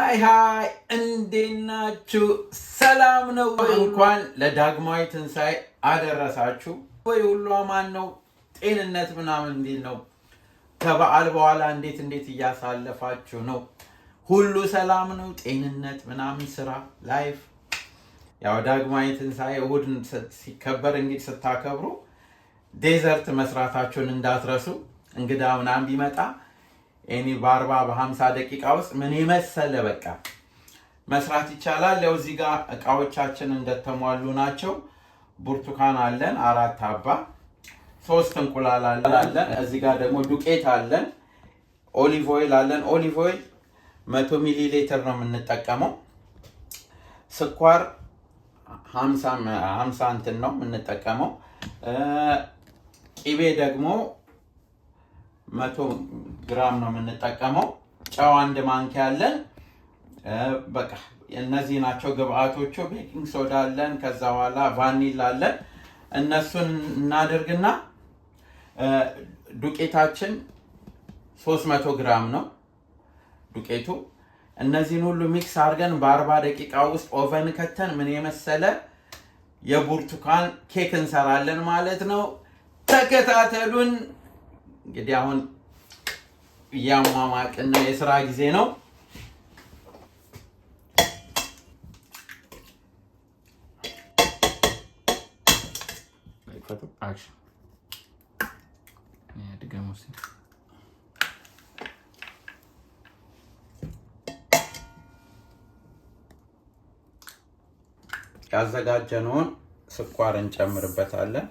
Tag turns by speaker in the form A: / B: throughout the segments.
A: ሃይ እንዴናችሁ ሰላም ነው እንኳን ለዳግማዊ ትንሣኤ አደረሳችሁ ወይ ሁሉ አማን ነው ጤንነት ምናምን እንዴት ነው ከበዓል በኋላ እንዴት እያሳለፋችሁ ነው ሁሉ ሰላም ነው ጤንነት ምናምን ስራ ላይፍ ያው ዳግማዊ ትንሣኤ እሁድን ሲከበር እንግዲህ ስታከብሩ ዴዘርት መስራታችሁን እንዳትረሱ እንግዳ ምናምን ቢመጣ እኔ በ40-50 ደቂቃ ውስጥ ምን ይመሰለ በቃ መስራት ይቻላል። ያው እዚህ ጋር እቃዎቻችን እንደተሟሉ ናቸው። ብርቱካን አለን 4 አባ 3 እንቁላል አለን። እዚህ ጋር ደግሞ ዱቄት አለን። ኦሊቭ ኦይል አለን። ኦሊቭ ኦይል 100 ሚሊ ሊትር ነው የምንጠቀመው። ስኳር 50 እንትን ነው የምንጠቀመው። ቂቤ ደግሞ 100 ግራም ነው የምንጠቀመው። ጨው 1 ማንኪያ አለን። በቃ እነዚህ ናቸው ግብአቶቹ። ቤኪንግ ሶዳ አለን። ከዛ በኋላ ቫኒላ አለን። እነሱን እናደርግና ዱቄታችን 300 ግራም ነው ዱቄቱ። እነዚህን ሁሉ ሚክስ አድርገን በ40 ደቂቃ ውስጥ ኦቨን ከተን ምን የመሰለ የብርቱካን ኬክ እንሰራለን ማለት ነው። ተከታተሉን። እንግዲህ አሁን ያሟሟቅና የሥራ ጊዜ ነው።
B: አክሽን ድገሙስ።
A: ያዘጋጀነውን ስኳር እንጨምርበታለን።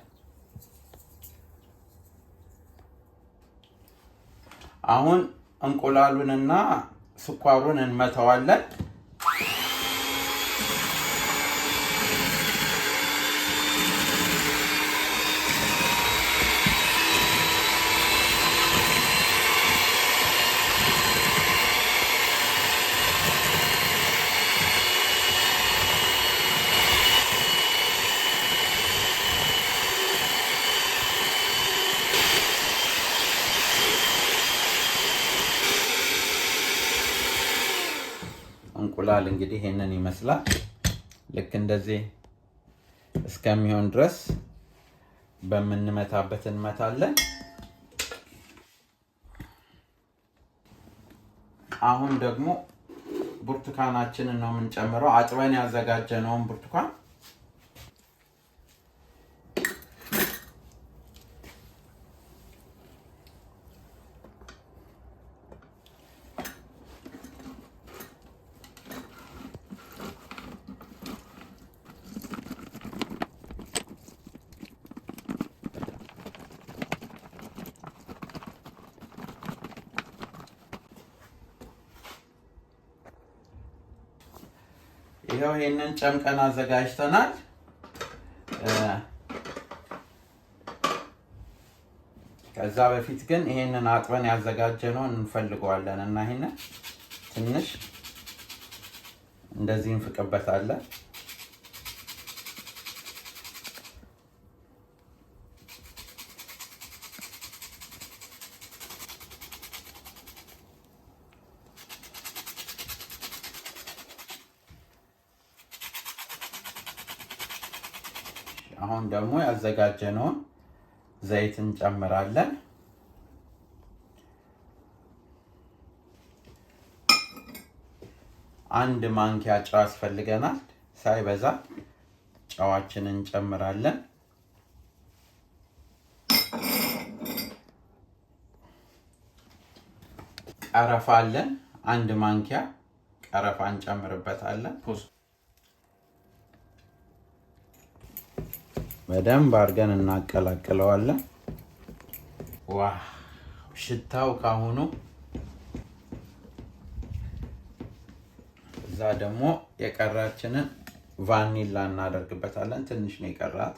A: አሁን እንቁላሉንና ስኳሩን እንመታዋለን። እንቁላል እንግዲህ ይሄንን ይመስላል። ልክ እንደዚህ እስከሚሆን ድረስ በመንመታበት እንመታለን። አሁን ደግሞ ብርቱካናችንን ነው የምንጨምረው። አጥበን ያዘጋጀነውን ብርቱካን ይሄው ይሄንን ጨምቀን አዘጋጅተናል። ከዛ በፊት ግን ይሄንን አጥበን ያዘጋጀነውን እንፈልገዋለን እና ይሄንን ትንሽ እንደዚህ እንፍቅበታለን። አሁን ደግሞ ያዘጋጀነውን ዘይት እንጨምራለን። አንድ ማንኪያ ጨው ያስፈልገናል፣ ሳይበዛ ጨዋችንን እንጨምራለን። ቀረፋ አለን፣ 1 ማንኪያ ቀረፋ እንጨምርበታለን። በደንብ አድርገን እናቀላቅለዋለን። ዋው ሽታው ካሁኑ። እዛ ደግሞ የቀራችንን ቫኒላ እናደርግበታለን። ትንሽ ነው የቀራት።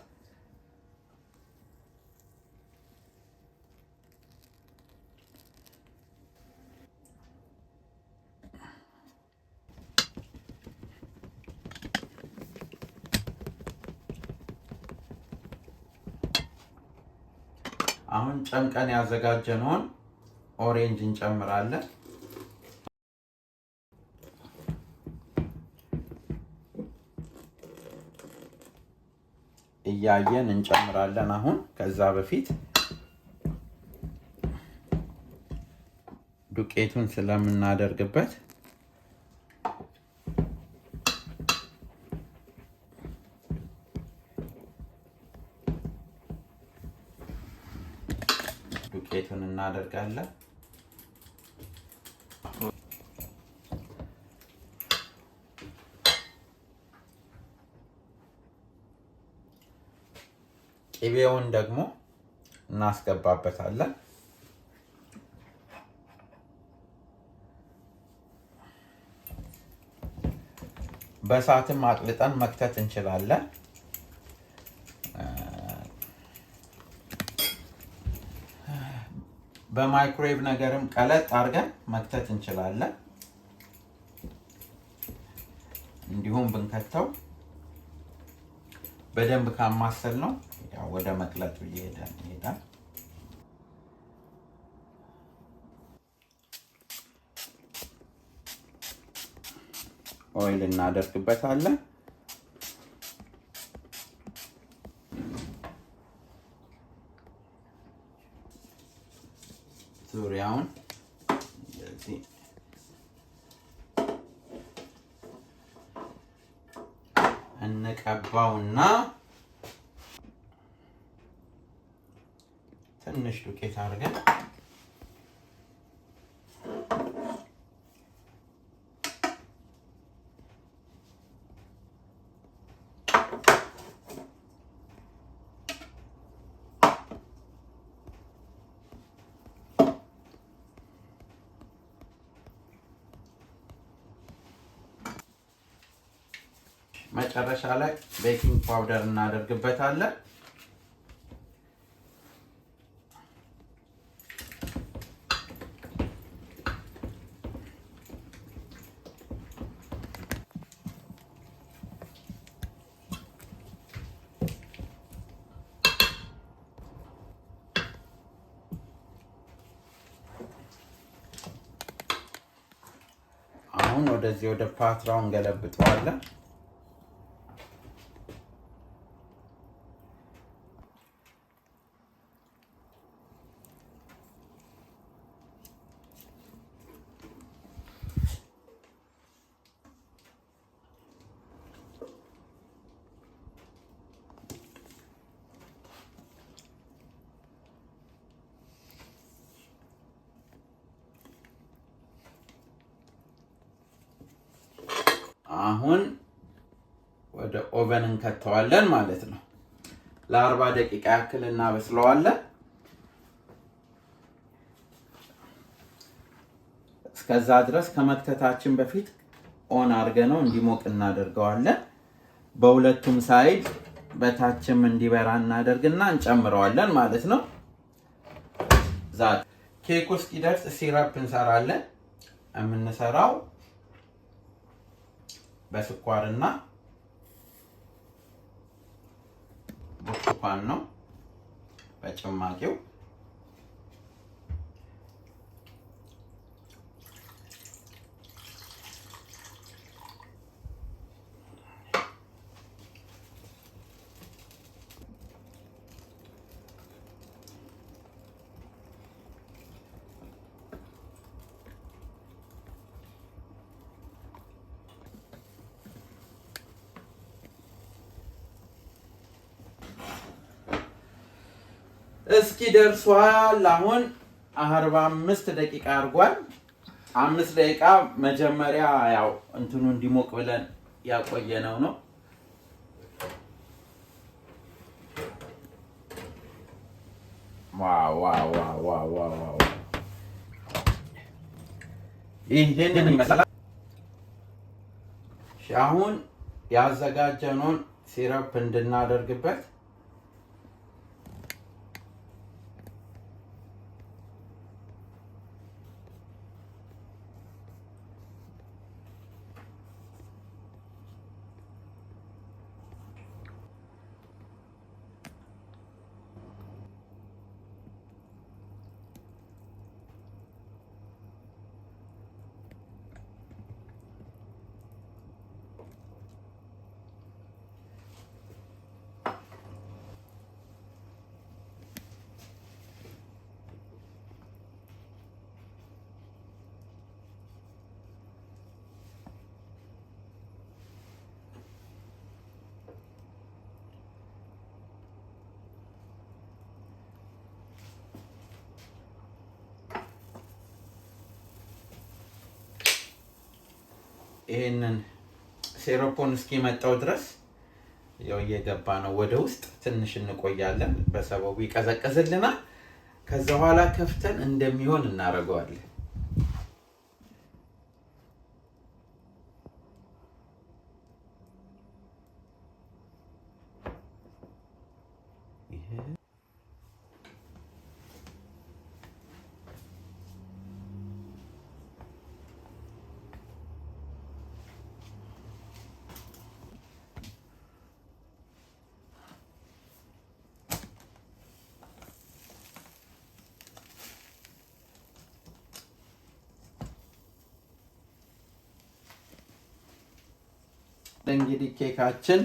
A: አሁን ጨምቀን ያዘጋጀነውን ኦሬንጅ እንጨምራለን። እያየን እንጨምራለን። አሁን ከዛ በፊት ዱቄቱን ስለምናደርግበት ዱቄቱን እናደርጋለን። ቅቤውን ደግሞ እናስገባበታለን። በእሳትም አቅልጠን መክተት እንችላለን። በማይክሮዌቭ ነገርም ቀለጥ አድርገን መክተት እንችላለን። እንዲሁም ብንከተው በደንብ ካማሰል ነው ያው ወደ መቅለጡ ይሄዳል። ኦይል እናደርግበታለን። ዙሪያውን እንደዚህ እንቀባውና ትንሽ ዱቄት አድርገን መጨረሻ ላይ ቤኪንግ ፓውደር እናደርግበታለን። አሁን ወደዚህ ወደ ፓትራው እንገለብጠዋለን። አሁን ወደ ኦቨን እንከተዋለን ማለት ነው። ለ40 ደቂቃ ያክል እናበስለዋለን። እስከዛ ድረስ ከመክተታችን በፊት ኦን አድርገነው እንዲሞቅ እናደርገዋለን። በሁለቱም ሳይድ በታችም እንዲበራ እናደርግና እንጨምረዋለን ማለት ነው። ኬኩ እስኪደርስ ሲረፕ እንሰራለን። የምንሰራው በስኳርና ብርቱካን ነው። በጭማቂው እስኪ ደርሷል። አሁን 45 ደቂቃ አድርጓል። 5 ደቂቃ መጀመሪያ ያው እንትኑ እንዲሞቅ ብለን ያቆየነው ነው። ዋው ዋው ዋው ዋው ዋው! ይሄንን ይመስላል። አሁን ያዘጋጀነውን ሲረፕ እንድናደርግበት ይሄንን ሲሮፑን እስኪመጣው ድረስ ያው እየገባ ነው ወደ ውስጥ ትንሽ እንቆያለን። በሰበቡ ይቀዘቅዝልናል። ከዛ በኋላ ከፍተን እንደሚሆን እናደርገዋለን። እንግዲህ ኬካችን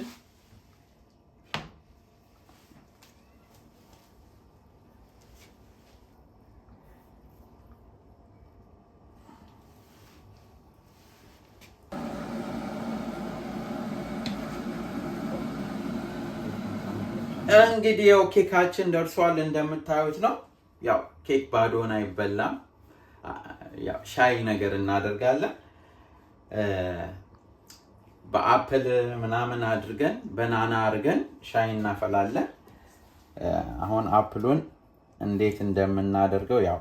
A: እንግዲህ ያው ኬካችን ደርሷል እንደምታዩት ነው። ያው ኬክ ባዶን አይበላም። ያው ሻይ ነገር እናደርጋለን። በአፕል ምናምን አድርገን በናና አድርገን ሻይ እናፈላለን። አሁን አፕሉን እንዴት እንደምናደርገው ያው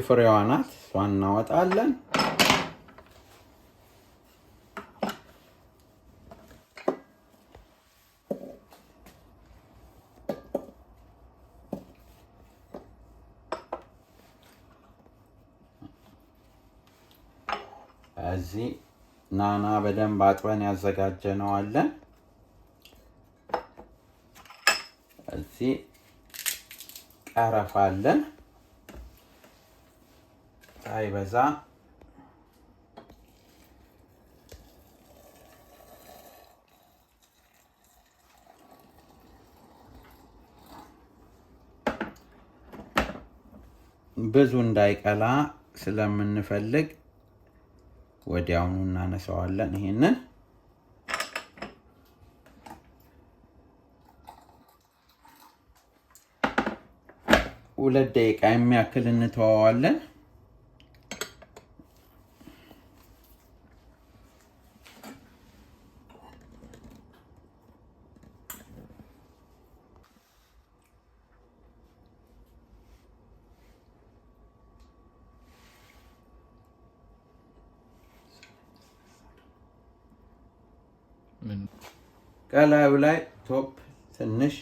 A: ፍሬዋ ናት። እሷን እናወጣለን። እዚህ ናና በደንብ አጥበን ያዘጋጀነው አለን። እዚህ ቀረፋ አለን ሳይበዛ። ብዙ እንዳይቀላ ስለምንፈልግ ወዲያውኑ እናነሳዋለን። ይሄንን 2 ደቂቃ የሚያክል እንተዋዋለን። ከላዩ ላይ ቶፕ ትንሽ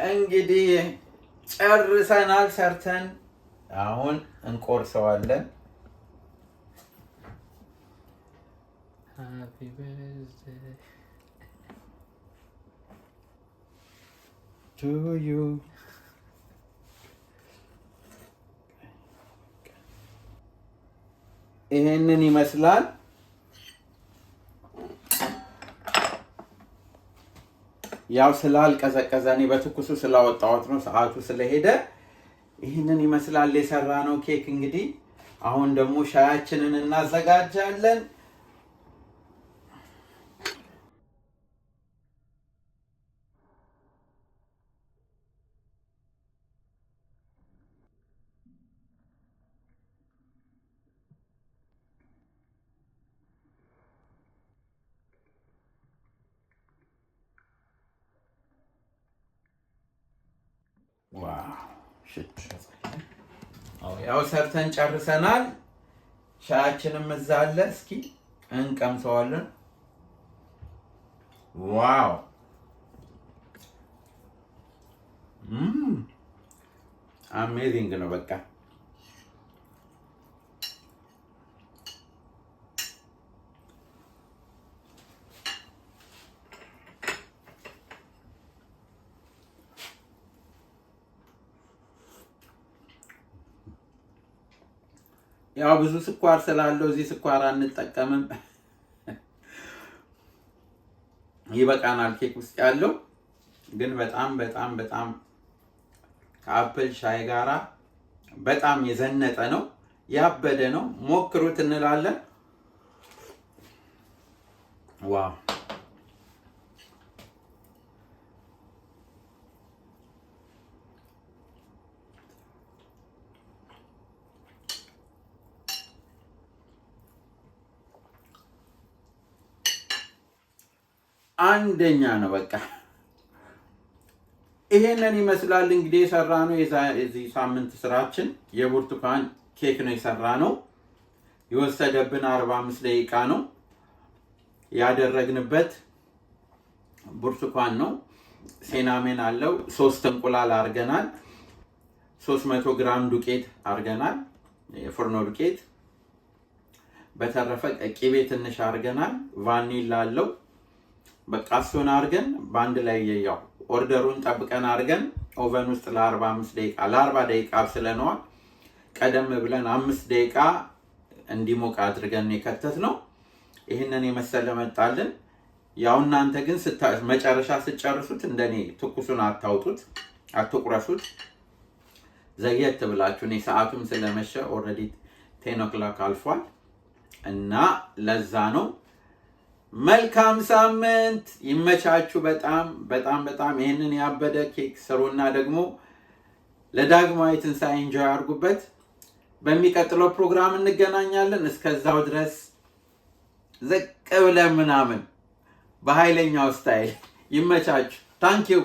A: እንግዲህ ጨርሰናል ሰርተን አሁን እንቆርሰዋለን። Happy birthday to you. ይሄንን ይመስላል። ያው ስላልቀዘቀዘ እኔ በትኩሱ ስላወጣሁት ነው፣ ሰዓቱ ስለሄደ። ይሄንን ይመስላል የሰራነው ኬክ። እንግዲህ አሁን ደግሞ ሻያችንን እናዘጋጃለን። ያው ሰርተን ጨርሰናል። ሻያችንም እዛ አለ። እስኪ እንቀምሰዋለን። ዋው አሜዚንግ ነው በቃ። ያው ብዙ ስኳር ስላለው እዚህ ስኳር አንጠቀምም። ይበቃናል ኬክ ውስጥ ያለው ግን በጣም በጣም በጣም ከአፕል ሻይ ጋራ በጣም የዘነጠ ነው፣ ያበደ ነው። ሞክሩት እንላለን። ዋው አንደኛ ነው። በቃ ይሄንን ይመስላል እንግዲህ የሰራነው የዚህ ሳምንት ስራችን የብርቱካን ኬክ ነው የሰራነው። የወሰደብን 45 ደቂቃ ነው። ያደረግንበት ብርቱካን ነው። ሲናሜን አለው። 3 እንቁላል አድርገናል። 300 ግራም ዱቄት አድርገናል፣ የፍርኖ ዱቄት። በተረፈ ቅቤ ትንሽ አድርገናል። ቫኒላ አለው። በቃ እሱን አድርገን በአንድ ላይ ያው ኦርደሩን ጠብቀን አድርገን ኦቨን ውስጥ ለ40 ደቂቃ አብስለነዋል። ቀደም ብለን 5 ደቂቃ እንዲሞቅ አድርገን የከተት ነው። ይህንን የመሰለ መጣልን። ያው እናንተ ግን መጨረሻ ስጨርሱት እንደኔ ትኩሱን አታውጡት፣ አትቁረሱት። ዘግየት ብላችሁ እኔ ሰዓቱም ስለመሸ ኦልሬዲ 10 o'clock አልፏል እና ለዛ ነው። መልካም ሳምንት ይመቻችሁ። በጣም በጣም በጣም ይሄንን ያበደ ኬክ ስሩና ደግሞ ለዳግማዊ ትንሣኤ ኢንጆይ አድርጉበት። በሚቀጥለው ፕሮግራም እንገናኛለን። እስከዛው ድረስ ዘቅ ብለን ምናምን በኃይለኛው ስታይል ይመቻችሁ። ታንኪዩ